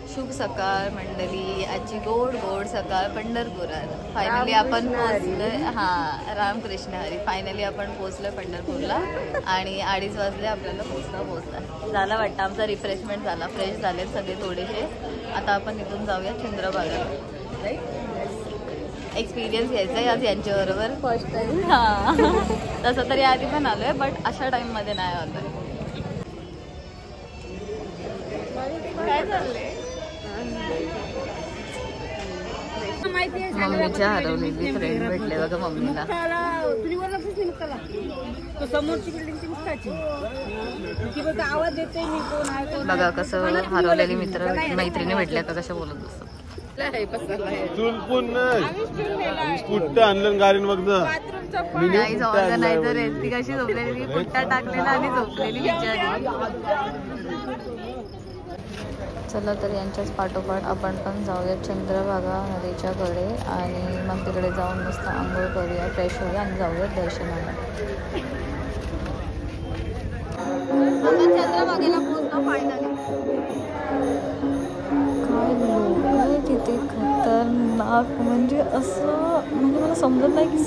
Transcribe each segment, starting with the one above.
शुभ सकाळ मंडळी, आजची गोड गोड सकाळ पंढरपुरात. फायनली आपण पोहोचलोय. हां, रामकृष्ण हरी. फायनली आपण पोहोचलोय पंढरपूरला आणि 2:30 वाजले आपल्याला पोहोचता. झाला वाटतं आमचा रिफ्रेशमेंट झाला, फ्रेश झाले सगळे थोडेसे. आता आपण इथून जाऊया चंद्रभागा. एक्सपिरियन्स घ्यायचा आहे आज यांच्याबरोबर फर्स्ट टाइम. हां, तसं तरी आधी पण आलोय, बट अशा टाइममध्ये नाही आलोय. काय चाललंय? मम्मीच्या हरवलेली फ्रेंड भेटले बघा मम्मीला. बघा कसं हरवलेली मित्र मैत्रिणी भेटल्या का कशा बोलत असतात. ऑर्गनायझर आहे ती कशी झोपलेली, पुट्टा टाकलेला आणि झोपलेली बिचारी. चला तर यांच्याच पाठोपाठ आपण पण जाऊया चंद्रभागा नदीच्या कडे आणि मग तिकडे जाऊन मस्त आंघोळ करूया, फ्रेश होऊया आणि जाऊया दर्शनाला. चंद्रभागेला पोहोचतो फायनली. काय लोक आहे तिथे, खतरनाक. म्हणजे असं म्हणजे मला समजत नाही की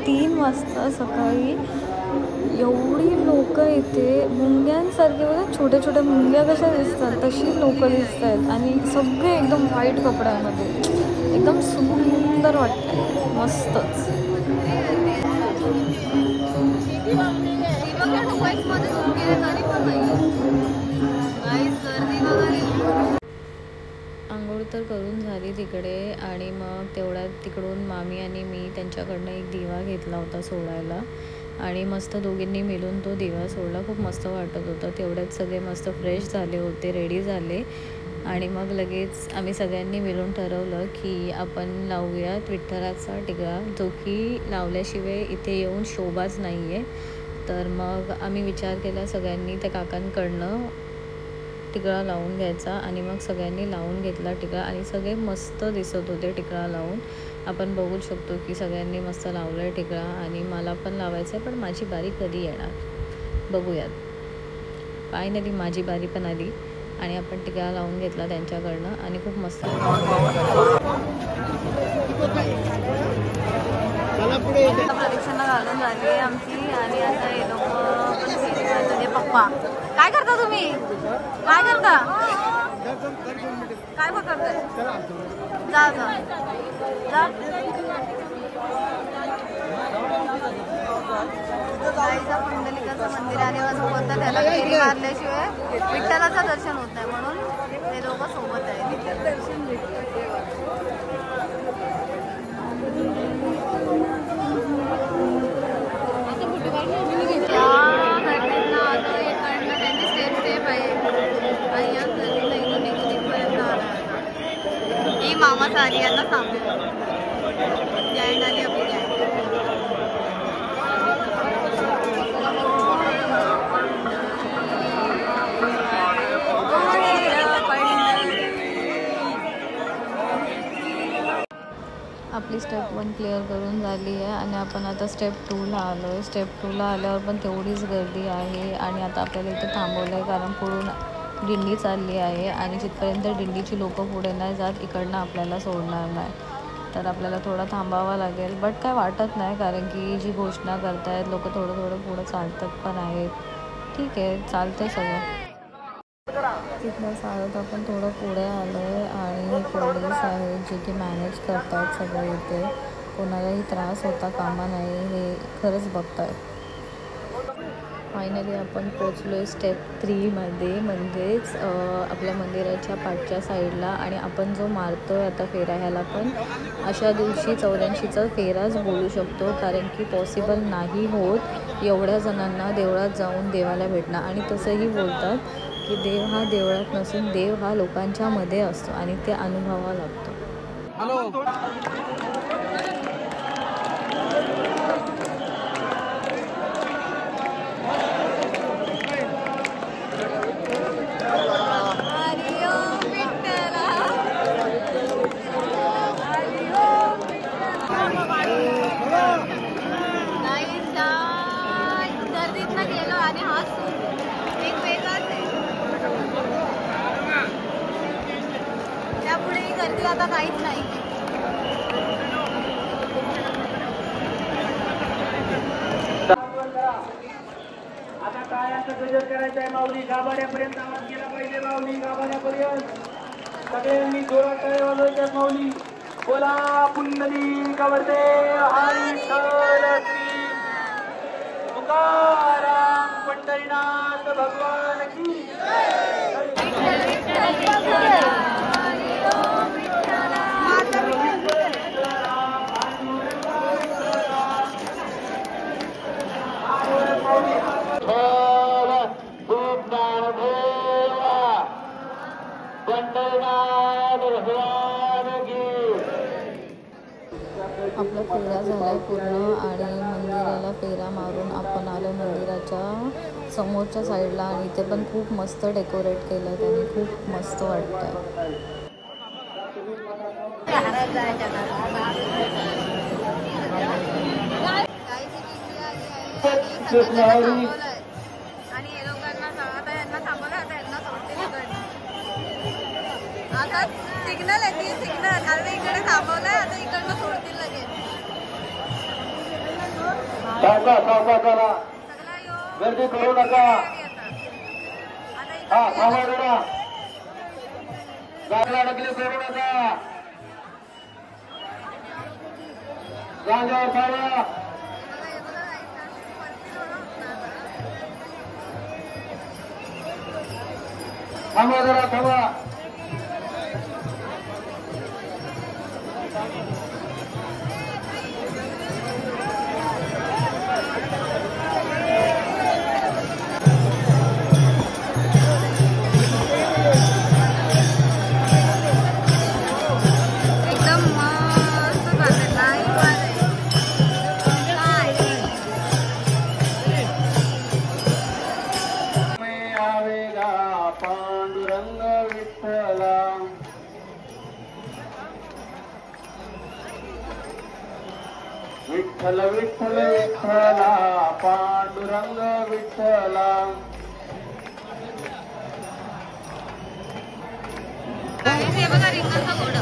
3:30 वाजता सकाळी एवढी लोक इथे. मुंग्यांसारखे बघा, छोट्या छोट्या मुंग्या कशा दिसतात तशी लोक दिसत आहेत आणि सगळे एकदम व्हाईट कपड्यामध्ये. एकदम सुंदर वाटतं, मस्तच. आंघोळ तर करून झाली तिकडे आणि मग तेवढ्यात तिकडून मामी आणि मी त्यांच्याकडनं एक दिवा घेतला होता सोडायला आणि मस्त दोघींनी मिळून तो दिवा सोडला. खूप मस्त वाटत होतं. तेवढ्यात सगळे मस्त फ्रेश झाले होते, रेडी झाले आणि मग लगेच आम्ही सगळ्यांनी मिळून ठरवलं की आपण लावूयात विठ्ठलाचा टिकळा, जो की लावल्याशिवाय इथे येऊन शोभाच नाही आहे. तर मग आम्ही विचार केला सगळ्यांनी त्या काकांकडनं टिकळा लावून घ्यायचा आणि मग सगळ्यांनी लावून घेतला टिकळा आणि सगळे मस्त दिसत होते टिकळा लावून. आपण बघू शकतो की सगळ्यांनी मस्त लावलं आहे टिकळा आणि मला पण लावायचं आहे, पण माझी बारी कधी येणार बघूयात. फायनली माझी बारी पण आली आणि आपण टिकळा लावून घेतला त्यांच्याकडनं आणि खूप मस्त. प्रदक्षिणा घालून झाली आमची आणि आता हे लोक पण पप्पा काय करता तुम्ही, काय करता, काय पकडताय? जा जा जा. गाईचा पुंडलिकाचं मंदिर आणि असं बोलतात त्याला फेरी मारल्याशिवाय विठ्ठलाचं दर्शन होत नाही, म्हणून ते लोक सोबत आहे. दर्शन ही मामा सारी यांना सांगू जैन आली आपली जैन. आपली स्टेप 1 क्लिअर करून झाली आहे आणि आपण आता स्टेप 2ला आलो आहे. स्टेप 2ला आल्यावर पण तेवढीच गर्दी आहे आणि आता आपल्याला इथे थांबवलं आहे कारण पुढून दिंडी चालली आहे आणि जिथपर्यंत दिंडीची लोकं पुढे नाही जात इकडनं आपल्याला सोडणार नाही. तर आपल्याला थोडं थांबावं लागेल, बट काय वाटत नाही कारण की जी घोषणा करतायत लोक थोडं थोडं पुढं चालतात पण आहेत. ठीक आहे, चालतं सगळं. तिथलं चालत आपण थोडं पुढे आलो आहे आणि पोलीस आहेत जे की मॅनेज करतात सगळं. इथे कोणालाही त्रास होता कामा नाही हे खरंच बघताय. फायनली आपण पोचलो आहे स्टेप 3मध्ये, म्हणजेच आपल्या मंदिराच्या पाठच्या साईडला. आणि आपण जो मारतो आहे आता फेरा, ह्याला पण अशा दिवशी 84चा फेराच बोलू शकतो कारण की पॉसिबल नाही होत एवढ्या जणांना देवळात जाऊन देवाला भेटणं. आणि तसंही बोलतात की देव हा देवळात नसून देव हा लोकांच्या मध्ये असतो आणि ते अनुभवावा लागतो. काहीच नाही. आता टाळ्यांचा गजर करायचा आहे. माऊली गाभाऱ्यापर्यंत आवाज गेला पाहिजे. माऊली गाभाऱ्यापर्यंत सगळ्यांनी जोरात टाळ्या वाजवायच्या. माऊली बोला पुंडलिक वरदे हरी विठ्ठल श्री तुकाराम पंढरीनाथ भगवान की आपला फेरा झालाय पूर्ण आणि मंदिराला फेरा मारून आपण आलो मंदिराच्या समोरच्या साईडला आणि इथे पण खूप मस्त डेकोरेट केलं त्यांनी. खूप मस्त वाटतंय. आणि हे लोकांना आता यांना थांबवलं. आता यांना सोडते आता सिग्नल आहे ती सिग्नल. आता इकडे थांबवलंय. आता इकडनं सोडतील लगेच. गर्दी करू नका. हा थांबा जरा. गाडीला अडकली करू नका. जागेवर थांबा. थांबा जरा थांबा. पांडुरंग विठ्ठला विठ्ठल विठ्ठल विठ्ठला पांडुरंग विठ्ठला. हे बघा रिंगाचा बोर्ड.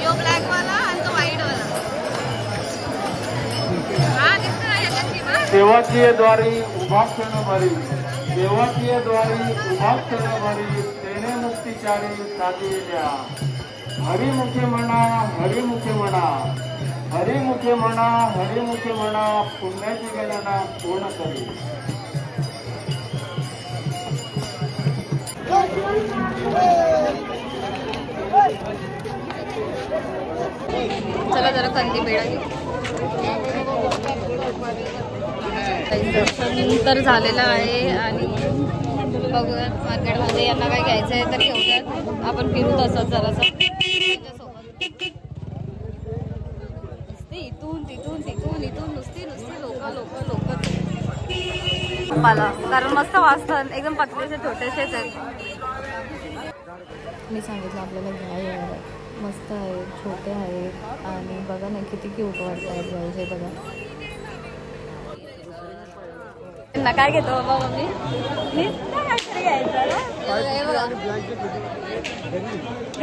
यो ब्लॅक वाला आणि तो व्हाईट वाला. हा दिसतोय याच्यात. देवाची द्वारी उभा क्षण भरी. देवाची द्वारी उभा क्षण भरी. तेने मुक्तिचारी साधिल्या. हरिमुखे म्हणा हरिमुखे म्हणा हरिमुखे म्हणा हरिमुखे म्हणा. पुण्याची गणना पूर्ण करी. चला जरा कंदी पेढा घेऊ. दर्शन तर झालेलं आहे आणि बघूयात मार्केटमध्ये यांना काय घ्यायचं आहे तर घेऊयात. आपण फिरू तसंच जरासं इथून तिथून तिथून इथून नुसती लोक मला कारण मस्त वाजतात. एकदम पतलेसे छोटेसेच आहेत. मी सांगितलं आपल्याला घ्या यार. मस्त आहेत, छोटे आहेत आणि बघा ना किती क्यूट वाटत आहेत गाईज. हे बघा ना काय घेतो बाबा मम्मी. काहीतरी घ्यायचं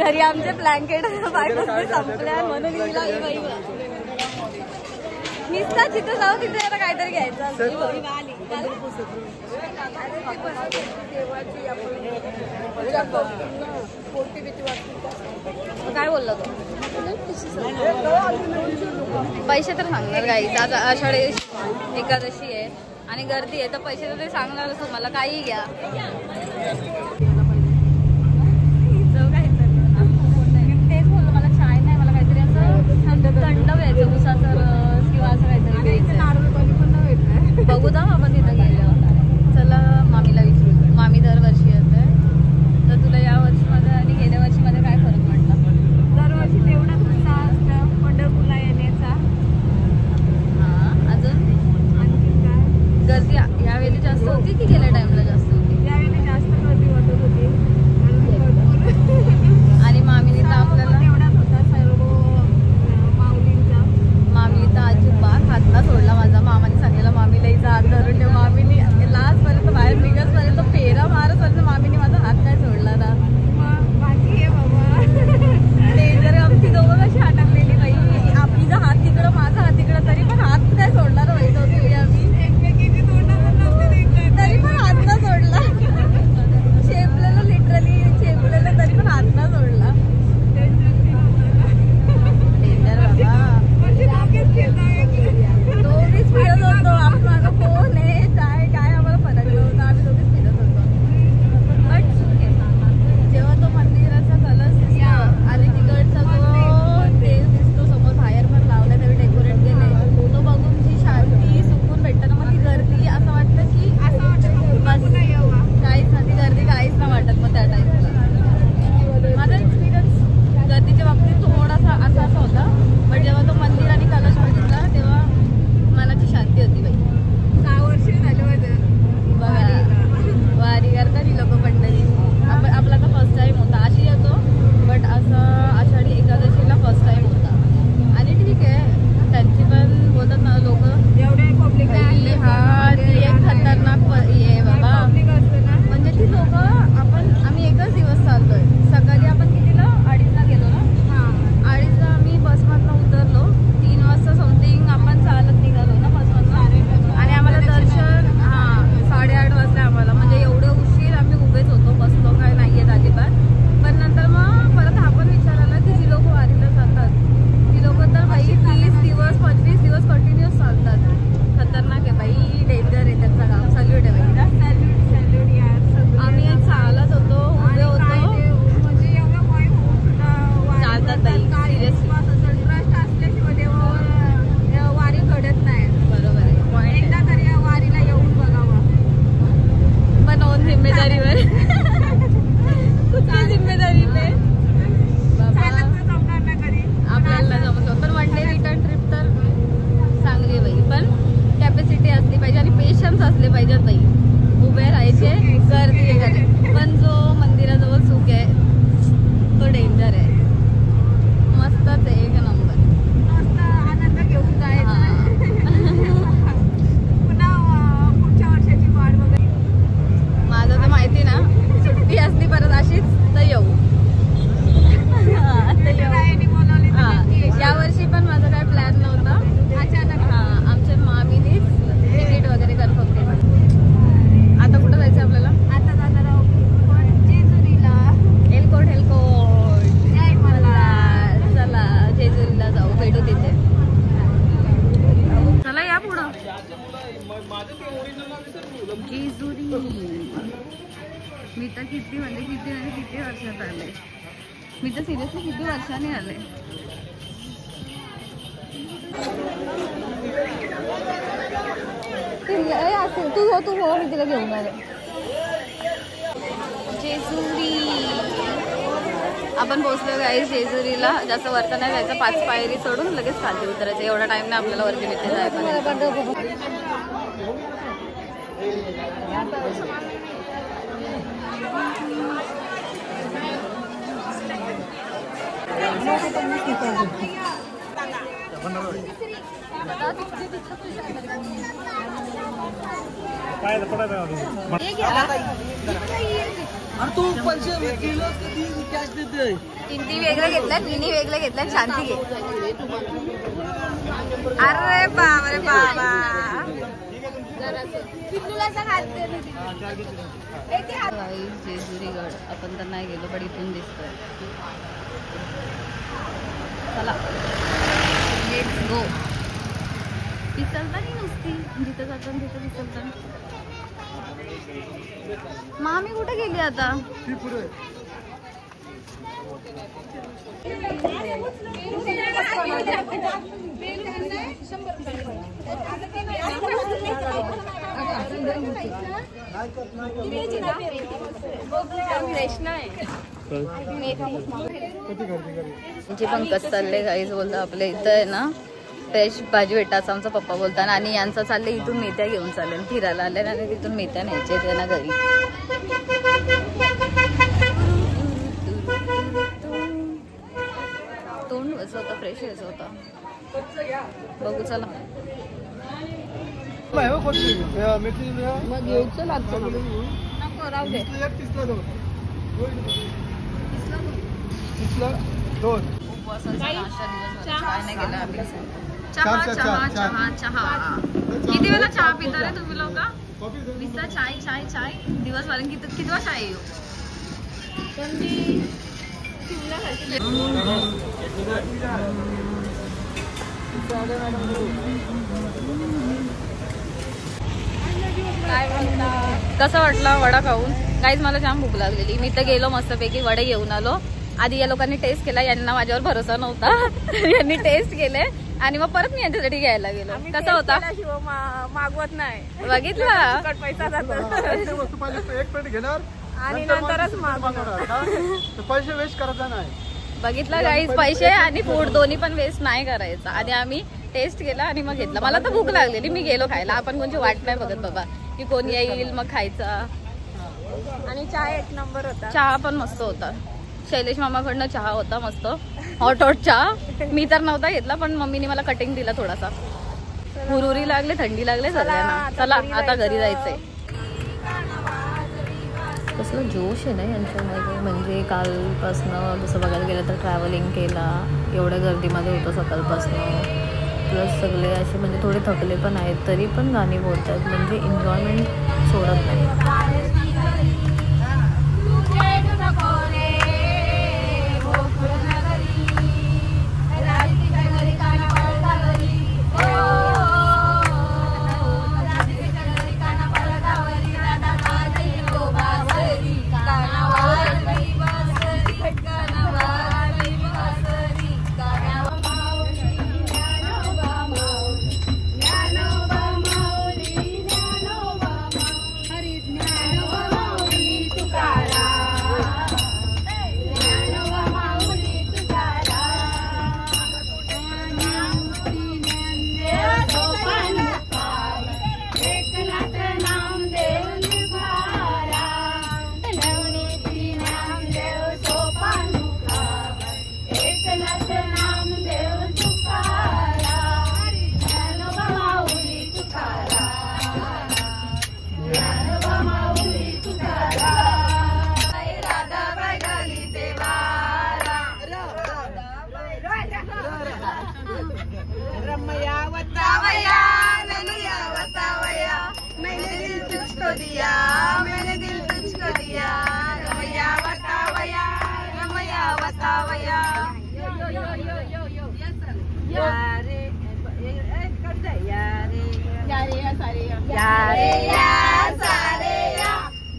घरी. आमचे ब्लँकेट बायकोचे संपल्या म्हणून नुसता जिथे जाऊ तिथे आता काहीतरी घ्यायचं. काय बोलला तो. पैसे तर सांगणार गाईच. आज आषाढी एकादशी आहे आणि गर्दी आहे तर पैसे तर ते सांगणारच तुम्हाला. काही घ्या. तेच बोललो मला चाय नाही. मला काहीतरी असं थंड घ्यायचं. उसाचा रस किंवा असं काहीतरी बघू दाम आपण तिथं गेल्यावर. चला मामीला विचारू. मामी दरवर्षी येते तर तुला या वर्षीमध्ये आणि गेल्या वर्षीमध्ये काय फरक वाटला. दरवर्षी तेवढाच उत्साह असतं पंढरपूरला येण्याचा. हां अजून आणखी काय गर्दी यावेळी जास्त होती की गेल्या टाइमला जास्त होती. यावेळी जास्त गर्दी होती. भेटू तिथे. चला या पुढं. जेजुरी. मी तर किती वर्षात आले. मी तर सिरियसली किती वर्षांनी आले. तू हो मी तिला घेऊन आले. जेजुरी. आपण पोहोचलो गाईस जेजुरीला. जास्त वरता नाही जायचं. 5 पायरी सोडून लगेच खाली उतरायचं. एवढा टाइम नाही आपल्याला वरती भेटते जायला. किंती वेगळं घेतलं, मिनी वेगळं घेतलं, शांती घे. अरे बाबा रे बाबा. जेजुरीगड आपण तर नाही गेलो पण इथून दिसतोय. चला लेट्स गो. पिसलता नाही नुसती जिथं जातो तिथं पिसलता. मामी कुठे गेली आता? जे पण कसं चाललंय गाईज बोलता आपल्या इथं आहे ना फ्रेश भाजी भेटा असं आमचा पप्पा बोलतात. आणि यांचं चाललंय इथून मेथ्या घेऊन चालेल. फिरायला आले ना आणि तिथून मेथ्या न्यायचे त्यांना घरी. तोंड व्हायचं होतं, फ्रेश व्हायचं होतं. बघू चला. मग घेऊच लागतो नको राहू दे. काय नाही गेलं आम्ही. चहा चहा चहा चहा. किती वेळा चहा पिता रे तुम्ही लोक? विसा चाय चाय चाय दिवसभर किती वेळा चाय येऊ. कसं वाटलं वडा खाऊन? काहीच मला जाम भूक लागलेली. मी तर गेलो मस्तपैकी वडे घेऊन आलो. आधी या लोकांनी टेस्ट केला. यांना माझ्यावर भरोसा नव्हता. यांनी टेस्ट केले आणि मग परत मी यांच्यासाठी घ्यायला गेलो. कसा होता? मागवत नाही. बघितला पैसा जातो एक प्लेट घेणार आणि नंतरच मागवणार. पैसे वेस्ट करायचा नाही. बघितलं गाईज, पैसे आणि फूड दोन्ही पण वेस्ट नाही करायचं. आणि आम्ही टेस्ट केला आणि मग घेतला. मला तर भूक लागलेली. मी गेलो खायला. आपण कोणची वाट नाही बघत बाबा की कोण येईल मग खायचा. आणि चहा एक नंबर होता. चहा पण मस्त होता. शैलेश मामाकडनं चहा होता मस्त हॉट हॉट चहा. मी तर नव्हता घेतला पण मम्मीने मला कटिंग दिला थोडासा. हुरुरी लागले, थंडी लागले सगळ्यांना. चला आता घरी जायचंय. कसलं जोश आहे ना यांच्यामध्ये. म्हणजे कालपासनं जसं बघायला गेलं तर ट्रॅव्हलिंग केला. एवढ्या गर्दीमध्ये होतं सकाळपासनं. प्लस सगळे असे म्हणजे थोडे थकले पण आहेत तरी पण गाणी बोलतात. म्हणजे एन्जॉयमेंट सोडत नाही.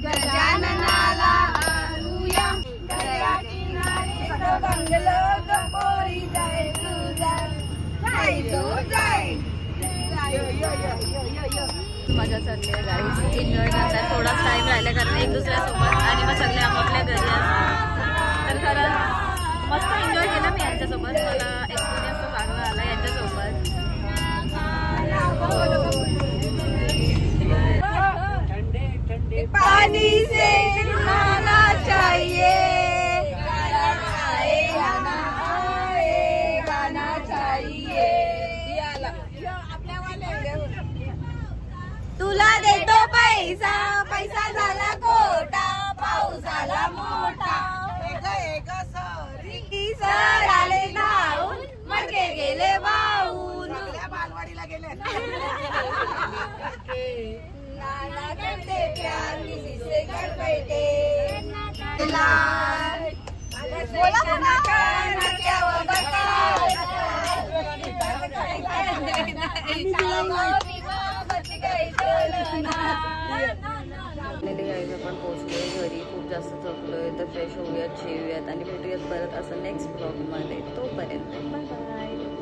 गजाननाला आणूया गया किनारी बंगलो गपोरी जाय तू जाय मजा चालली आहे गाईज. एन्जॉय करतात. थोडाच टाइम राहिला कारण एक दुसऱ्यासोबत आणि मग सगळे आपापल्या घरी असतात. तर खरं मस्त एन्जॉय केला मी यांच्यासोबत. मला एक्सपिरियन्स तो चांगला आला यांच्यासोबत. पानी से नहाना चाहिए गाना चाहिए. तुला देतो पैसा पैसा झाला खोटा पाऊस झाला मोठा सर आले धावून मडके गेले वाहून बालवाडीला गेले. नाना करते प्यार किसी से कर बैठे बोला ना क्या वो बताओ आपण पोहोचलोय घरी. खूप जास्त थकलोय तर फ्रेश होऊयात, जेवूयात आणि भेटूयात परत असं नेक्स्ट ब्लॉगमध्ये. तोपर्यंत बाय बाय.